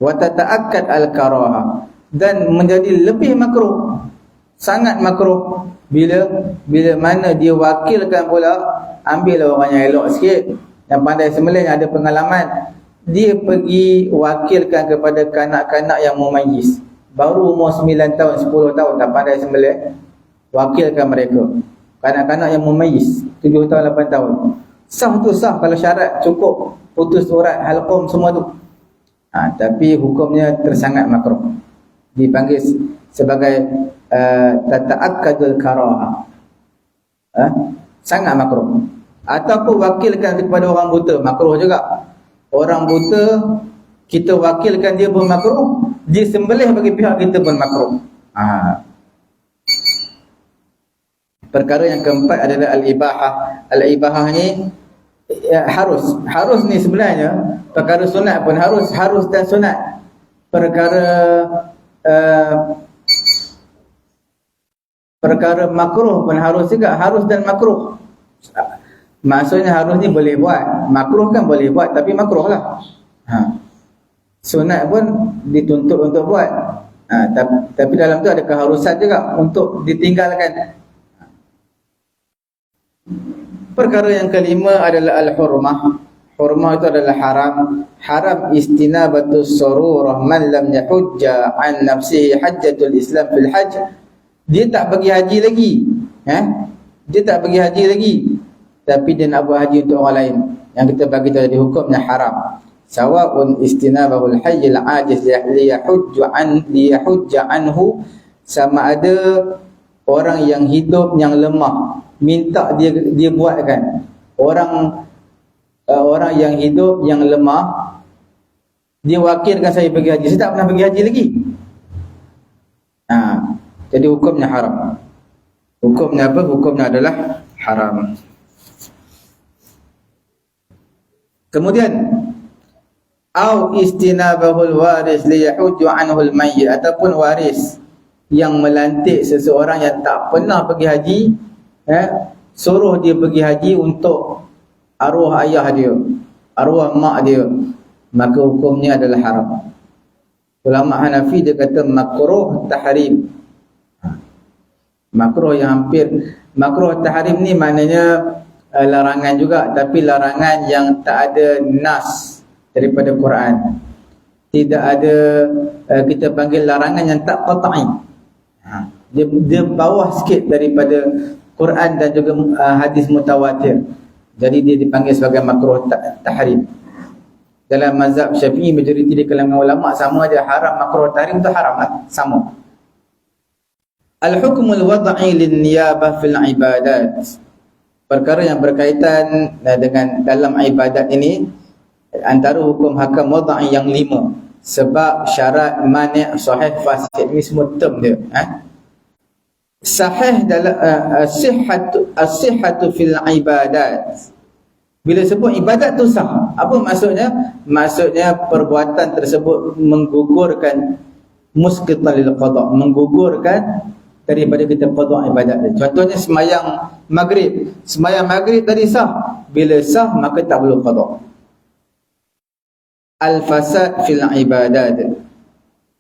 Wa tata'akkad al-karahah, dan menjadi lebih makruh, sangat makruh bila mana dia wakilkan pula. Ambil orang yang elok sikit, yang pandai sembelih, yang ada pengalaman, dia pergi wakilkan kepada kanak-kanak yang mumayyiz, baru umur 9 tahun, 10 tahun, tak pandai sembelih, wakilkan mereka. Kanak-kanak yang mumayyiz 7 tahun, 8 tahun. Sah tu sah kalau syarat cukup, putus urat, halqum, semua tu. Tapi hukumnya tersangat makruh. Dipanggil sebagai tata'akkadul karahah. Sangat makruh. Ataupun wakilkan kepada orang buta, makruh juga. Orang buta kita wakilkan dia pun makruh, dia sembelih bagi pihak kita pun makruh. Perkara yang keempat adalah al-ibahah. Al-ibahah ni harus ni sebenarnya perkara sunat pun harus dan sunat. Perkara makruh pun harus juga, harus dan makruh. Maksudnya harus ni boleh buat, makruh kan boleh buat tapi makruh lah. Sunat pun dituntut untuk buat. Tapi dalam tu ada keharusan juga untuk ditinggalkan. Perkara yang kelima adalah al-hurmah. Hurmah itu adalah haram. Haram istinabatus sururah man lam yahujja an nafsihi hajjatul Islam fil hajj. Dia tak pergi haji lagi. Dia tak pergi haji lagi, tapi dia nak buat haji untuk orang lain. Yang kita bagi tahu di hukumnya haram. Sawa'un istinabahul hayyil ajiz liyahujja anhu, sama ada orang yang hidup yang lemah minta dia buatkan. Orang yang hidup yang lemah, dia wakilkan saya pergi haji, saya tak pernah pergi haji lagi. Jadi hukumnya haram. Hukumnya apa? Hukumnya adalah haram. Kemudian au istinabahul waris liyahujju anhu al-mayyit, ataupun waris yang melantik seseorang yang tak pernah pergi haji, suruh dia pergi haji untuk arwah ayah dia, arwah mak dia, maka hukumnya adalah haram. Ulama Hanafi dia kata makruh tahrim. Makruh yang hampir, makruh tahrim ni maknanya larangan juga, tapi larangan yang tak ada nas daripada Quran. Tidak ada, kita panggil larangan yang tak qat'i. Dia bawah sikit daripada Quran dan juga hadis mutawatir. Jadi dia dipanggil sebagai makruh tahrim. Dalam mazhab Syafi'i, majoriti di kalangan ulama sama aja, haram makruh tahrim tu haram lah, sama. Al-hukmul wad'i lin-niyabah fil ibadat. Perkara yang berkaitan dengan dalam ibadat ini, antara hukum hakam wad'i yang 5. Sebab, syarat, mani', sahih, fasid, ini semua term dia. Sahih dalam as-sihhatu fil ibadat. Bila sebut ibadat tu sah, apa maksudnya? Maksudnya perbuatan tersebut menggugurkan musqitan lil qada', menggugurkan daripada kita qada' ibadat dia. Contohnya sembahyang maghrib. Sembahyang maghrib tadi sah. Bila sah maka tak perlu qada'. Al-fasad fil ibadat.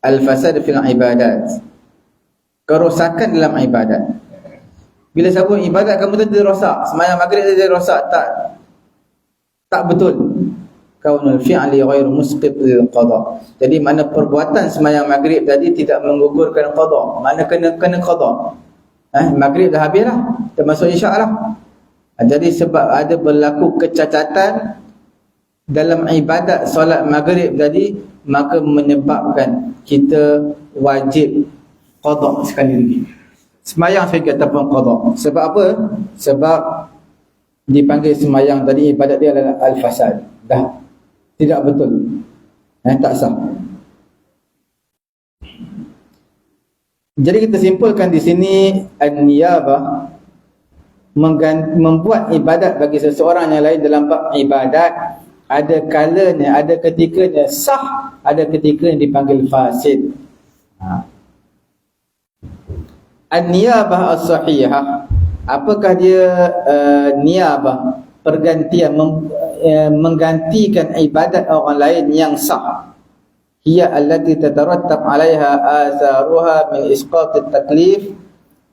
Al-fasad fil ibadat. Kerosakan dalam ibadat. Bila sebut ibadat kamu tadi rosak, sembahyang maghrib tadi rosak, tak betul. Kaunul fi'li ghairu musqit lil qada'. Jadi mana perbuatan sembahyang maghrib tadi tidak menggugurkan qada', mana kena qada'. Maghrib dah habis lah, termasuk isyak lah. Jadi sebab ada berlaku kecacatan dalam ibadat solat maghrib tadi, maka menyebabkan kita wajib qada' sekali lagi. Sembahyang sekali ataupun qada'. Sebab apa? Sebab dipanggil sembahyang tadi ibadat dia adalah al-fasad. Dah tidak betul. Tak sah. Jadi kita simpulkan di sini an-niyabah membuat ibadat bagi seseorang yang lain dalam bab ibadat, ada kalanya, ada ketikanya sah, ada ketika yang dipanggil fasid. An-niyabah as-sahihah, apakah dia niyabah, pergantian, menggantikan ibadat orang lain yang sah? Hiya allati tatarattab 'alaiha atharuha min isqat at-taklif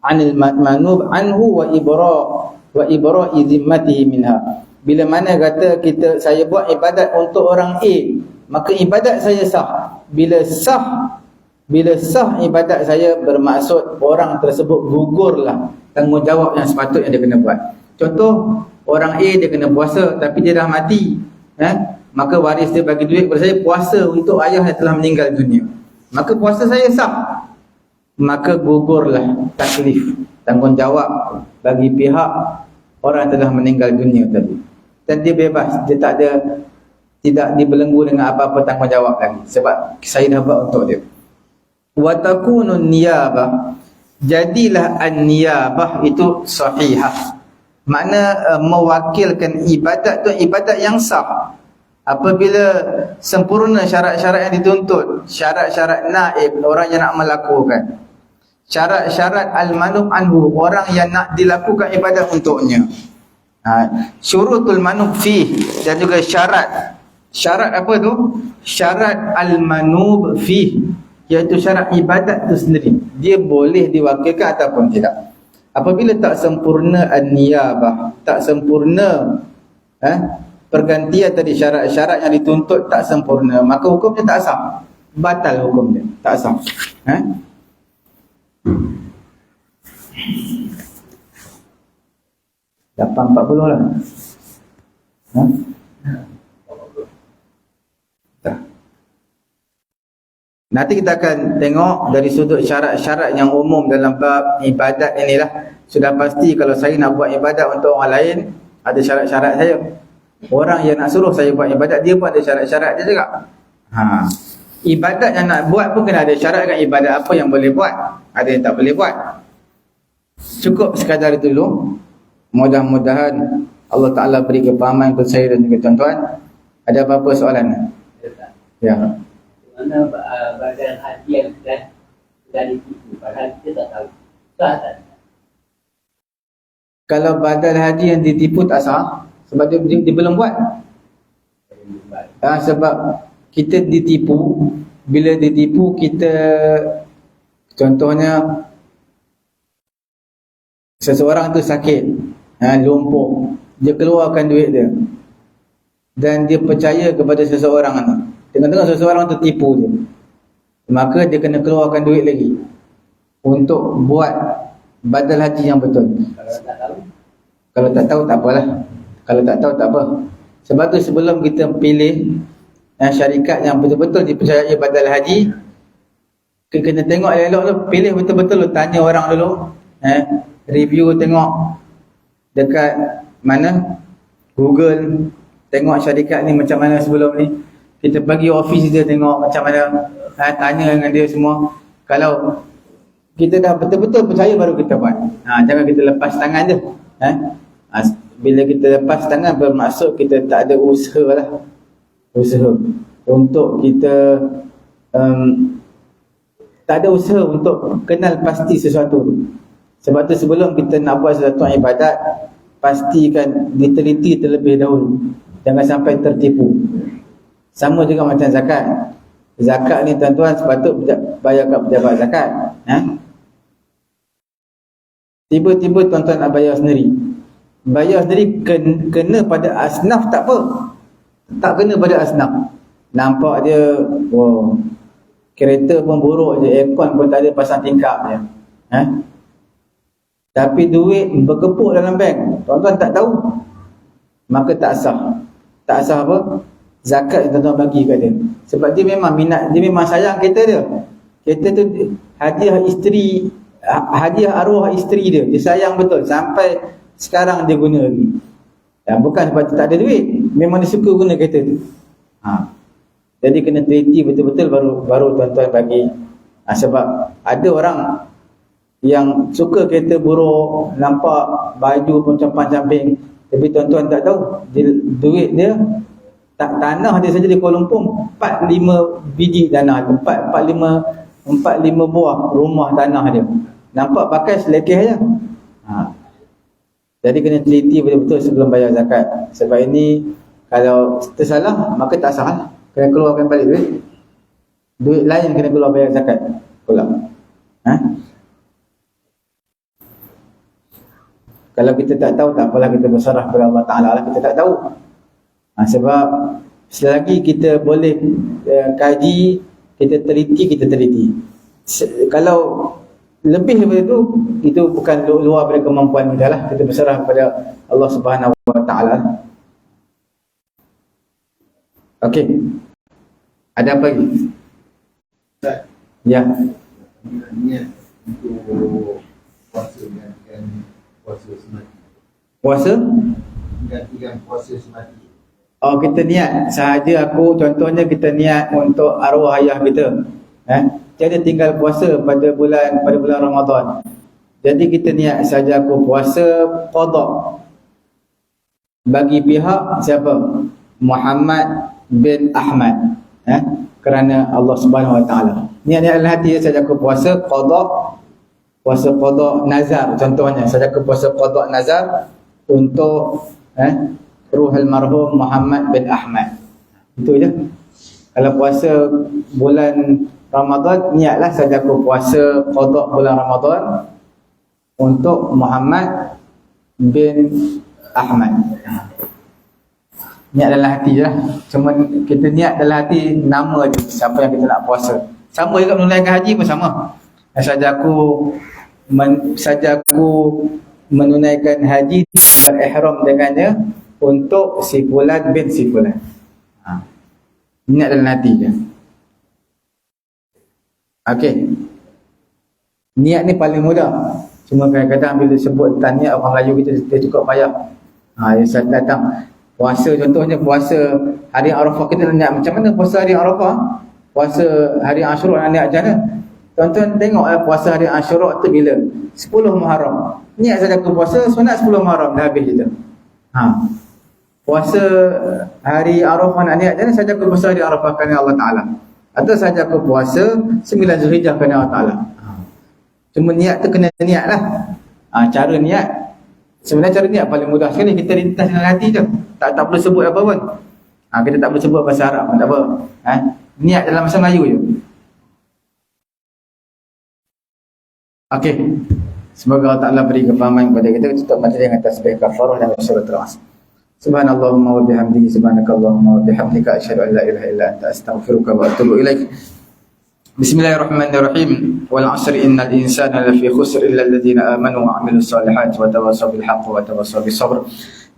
'anil manub anhu wa ibra'i zimmatihi minha. Bila mana kata saya buat ibadat untuk orang A, maka ibadat saya sah. Bila sah ibadat saya, bermaksud orang tersebut gugurlah tanggungjawab yang sepatutnya dia kena buat. Contoh, orang A dia kena puasa tapi dia dah mati, maka waris dia bagi duit kepada saya, puasa untuk ayah yang telah meninggal dunia, maka puasa saya sah. Maka gugurlah taklif, tanggungjawab bagi pihak orang yang telah meninggal dunia tadi, dan dia bebas, dia tidak dibelenggu dengan apa-apa tanggungjawab lagi, sebab saya dah buat untuk dia. Wa takunun niyabah, jadilah an-niyabah itu sahihah. Makna mewakilkan ibadat tu ibadat yang sah apabila sempurna syarat-syarat yang dituntut, syarat-syarat naib, orang yang nak melakukan, syarat-syarat al-manub anhu, orang yang nak dilakukan ibadat untuknya, syurutul manub fih, dan juga syarat apa tu? Syarat al-manub fih, iaitu syarat ibadat itu sendiri, dia boleh diwakilkan ataupun tidak. Apabila tak sempurna an-niyabah, tak sempurna pergantian tadi, syarat-syarat yang dituntut tak sempurna, maka hukumnya tak sah, batal hukumnya, tak sah. 8.40 lah. Nanti kita akan tengok dari sudut syarat-syarat yang umum dalam bab ibadat inilah. Sudah pasti kalau saya nak buat ibadat untuk orang lain, ada syarat-syarat saya. Orang yang nak suruh saya buat ibadat, dia pun ada syarat-syarat dia juga. Ibadat yang nak buat pun kena ada syarat kan. Ibadat apa yang boleh buat, ada yang tak boleh buat. Cukup sekadar itu dulu. Mudah-mudahan Allah Ta'ala beri kefahaman kepada saya dan juga tuan-tuan. Ada apa-apa soalan? Ya. Mana badan hati yang sudah ditipu, padahal kita tak tahu. Sah tak? Kalau badal haji yang ditipu tak sah, sebab dia belum buat. Sebab kita ditipu, bila ditipu kita, contohnya seseorang tu sakit, lumpuh, dia keluarkan duit dia dan dia percaya kepada seseorang tu. Tengok-tengok seseorang tu tipu dia, maka dia kena keluarkan duit lagi untuk buat badal haji yang betul. Kalau tak tahu tak apalah. Kalau tak tahu tak apa. Sebab tu sebelum kita pilih syarikat yang betul-betul dipercayai badal haji, kita kena tengok elok dulu, pilih betul-betul, tanya orang dulu, review, tengok dekat mana Google, tengok syarikat ni macam mana sebelum ni. Kita pergi office dia, tengok macam mana, tanya dengan dia semua. Kalau kita dah betul-betul percaya baru kita buat. Jangan kita lepas tangan je. Bila kita lepas tangan bermaksud kita tak ada usaha lah. Usaha untuk kita tak ada usaha untuk kenal pasti sesuatu. Sebab tu sebelum kita nak buat sesuatu ibadat, pastikan diteliti terlebih dahulu. Jangan sampai tertipu. Sama juga macam zakat. Zakat ni tuan-tuan sepatut bayar kat pejabat zakat. Tiba-tiba tuan-tuan nak bayar sendiri. Bayar sendiri kena pada asnaf tak apa. Tak kena pada asnaf. Nampak dia, wow, kereta pun buruk je, aircon pun tak ada, pasang tingkap je. Tapi duit berkepuk dalam bank, tuan-tuan tak tahu, maka tak sah. Tak sah apa? Zakat yang tuan-tuan bagi kat dia. Sebab dia memang minat, dia memang sayang kereta dia. Kereta tu hadiah isteri, hadiah arwah isteri dia. Dia sayang betul sampai sekarang dia guna lagi. Bukan sebab dia tak ada duit, memang dia suka guna kereta tu. Jadi kena teliti betul-betul baru tuan-tuan bagi. Sebab ada orang yang suka kereta buruk, nampak baju pun compang-camping, tapi tuan-tuan tak tahu duit dia, tanah dia saja di Kuala Lumpur 4-5 biji tanah, 4-5 buah rumah tanah dia. Nampak pakai selekeh je. Jadi kena teliti betul-betul sebelum bayar zakat. Sebab ini kalau tersalah maka tak sah. Kena keluarkan balik duit. Duit lain kena keluar bayar zakat pula. Kalau kita tak tahu tak apalah, kita berserah kepada Allah Ta'ala lah. Kita tak tahu. Sebab selagi kita boleh kaji, kita teliti. Kalau lebih daripada itu bukan luar daripada kemampuan kita lah. Kita berserah kepada Allah Subhanahu Wa Ta'ala. Okey. Ada apa lagi? Ya. Niat untuk puasa gantikan puasa semati. Puasa? Gantikan puasa semati. Oh, kita niat sahaja aku, contohnya kita niat untuk arwah ayah kita. Jadi tinggal puasa pada bulan Ramadan. Jadi kita niat sahaja aku puasa qada. Bagi pihak siapa? Muhammad bin Ahmad. Kerana Allah Subhanahu Wa Ta'ala. Niat dalam hati sahaja aku puasa qada. Puasa qada nazar contohnya. Sahaja aku puasa qada nazar untuk ruh almarhum Muhammad bin Ahmad. Itu je. Kalau puasa bulan Ramadan, niatlah saja aku puasa qada bulan Ramadan untuk Muhammad bin Ahmad. Niat dalam hati je lah. Cuma kita niat dalam hati nama je siapa yang kita nak puasa. Sama juga menunaikan haji pun sama. Saja aku menunaikan haji, ihram dengannya untuk si fulan bin si fulan. Niat dalam hati je. Okey. Niat ni paling mudah. Cuma kadang-kadang bila sebut tanya orang Melayu kita, dia cukup payah. Yang datang puasa, contohnya puasa hari Arafah, kita nak niat macam mana puasa hari Arafah? Puasa hari Asyura nak niat macam mana? Tuan-tuan tengoklah puasa hari Asyura tu bila? 10 Muharram. Niat saja aku puasa sunat 10 Muharram dah habis je tu. puasa hari Arafah nak niat jangan saja aku puasa hari Arafah kerana Allah Ta'ala, atau saja aku puasa 9 Zulhijjah kerana Allah Ta'ala. Cuma niat tu kena niat lah. Cara niat, sebenarnya cara niat paling mudah sekali, kita rintas dengan hati je, tak perlu sebut apa pun. Kita tak perlu sebut bahasa Arab pun tak apa. Niat dalam bahasa Melayu je. Okey, semoga Allah Ta'ala beri kefahaman kepada kita. Tutup majlis dengan tasbih kafarah dan suratul Asr. Subhanallahumma wa bihamdihi, subhanakallahumma wa bihamdika, asyhadu an la ilaha illa anta, astaghfiruka wa atubu ilaik. Bismillahirrahmanirrahim. Wal 'asri innal insana lafi khusr illa alladhina amanu wa 'amilus solihati wa tawassaw bil haqqi wa tawassaw bis sabr.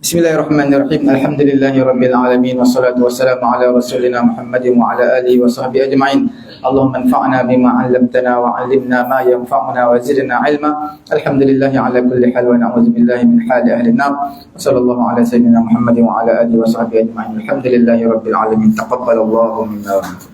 Bismillahirrahmanirrahim. Alhamdulillahirabbil alamin, wassalatu wassalamu ala rasulina Muhammadin wa ala alihi wa sahbihi ajma'in. Allahumma anfa'na bima 'allamtana wa 'allimna ma yanfa'una wa zidna 'ilma. Alhamdulillahi ala kulli hal wa na'udzu billahi min hali ahli an-nar. Wa sallallahu ala sayyidina Muhammadin wa ala alihi wa sahbihi ajma'in. Alhamdulillahirabbil alamin. Taqabbalallahu minna wa minkum.